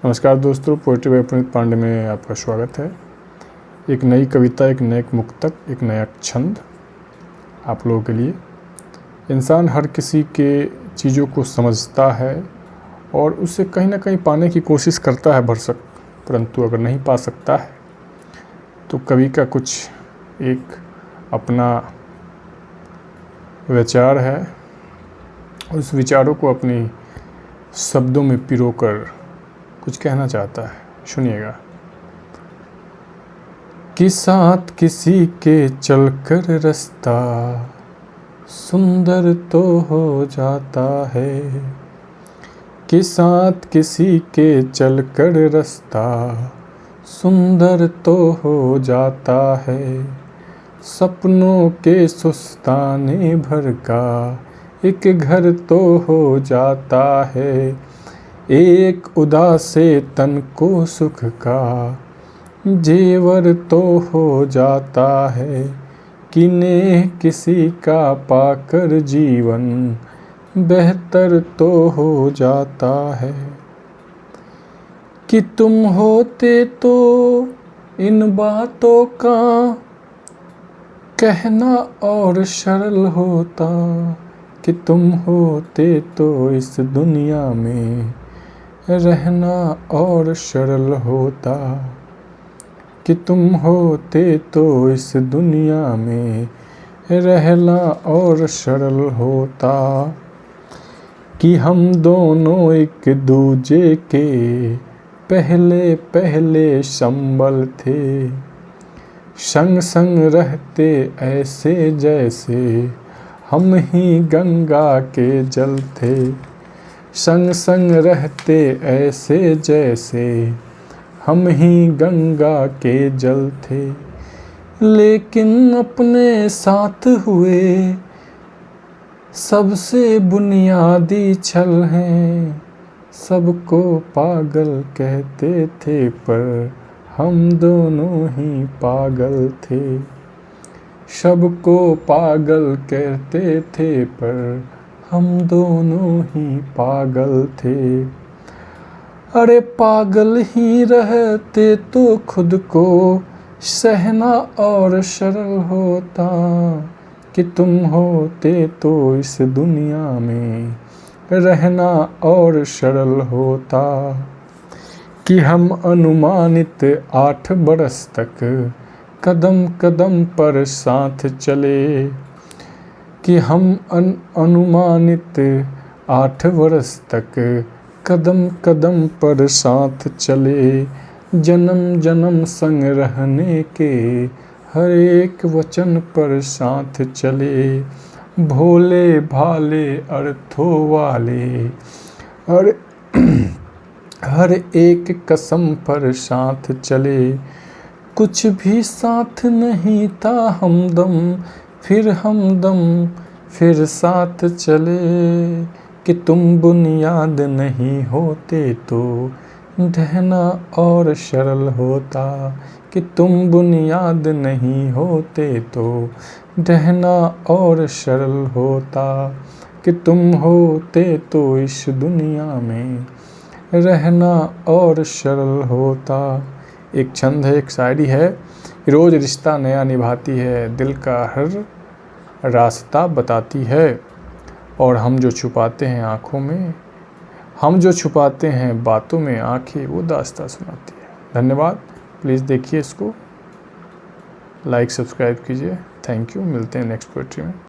नमस्कार दोस्तों, poetry bye Puneet Pandey में आपका स्वागत है। एक नई कविता, एक नए मुक्तक, एक नया छंद आप लोगों के लिए। इंसान हर किसी के चीज़ों को समझता है और उसे कहीं ना कहीं पाने की कोशिश करता है भरसक, परंतु अगर नहीं पा सकता है तो कवि का कुछ एक अपना विचार है, उस विचारों को अपनी शब्दों में पिरोकर कुछ कहना चाहता है। सुनिएगा। कि साथ किसी के चलकर रास्ता सुंदर तो हो जाता है, कि साथ किसी के चलकर रास्ता सुंदर तो हो जाता है। सपनों के सुस्ताने भर का एक घर तो हो जाता है। एक उदासे तन को सुख का जेवर तो हो जाता है। कि नेह किसी का पाकर जीवन बेहतर तो हो जाता है। कि तुम होते तो इन बातों का कहना और सरल होता, कि तुम होते तो इस दुनिया में रहना और सरल होता। कि तुम होते तो इस दुनिया में रहना और सरल होता। कि हम दोनों एक दूजे के पहले पहले संबल थे, संग संग रहते ऐसे जैसे हम ही गंगा के जल थे। संग संग रहते ऐसे जैसे हम ही गंगा के जल थे। लेकिन अपने साथ हुए सबसे बुनियादी छल हैं। सबको पागल कहते थे पर हम दोनों ही पागल थे। सबको पागल कहते थे पर हम दोनों ही पागल थे। अरे पागल ही रहते तो खुद को सहना और सरल होता। कि तुम होते तो इस दुनिया में रहना और सरल होता। कि हम अनुमानित 8 बरस तक कदम कदम पर साथ चले। कि हम अनुमानित 8 वर्ष तक कदम कदम पर साथ चले। जन्म जन्म संग रहने के हर एक वचन पर साथ चले। भोले भाले अर्थों वाले और हर एक कसम पर साथ चले। कुछ भी साथ नहीं था हमदम, फिर हमदम फिर साथ चले। कि तुम बुनियाद नहीं होते तो ढहना और सरल होता। कि तुम बुनियाद नहीं होते तो ढहना और सरल होता। कि तुम होते तो इस दुनिया में रहना और सरल होता। एक छंद है, एक शायरी है। रोज़ रिश्ता नया निभाती है, दिल का हर रास्ता बताती है। और हम जो छुपाते हैं आँखों में, हम जो छुपाते हैं बातों में, आँखें वो दास्तां सुनाती है। धन्यवाद। प्लीज़ देखिए इसको, लाइक सब्सक्राइब कीजिए। Thank you. मिलते हैं नेक्स्ट पोएट्री में।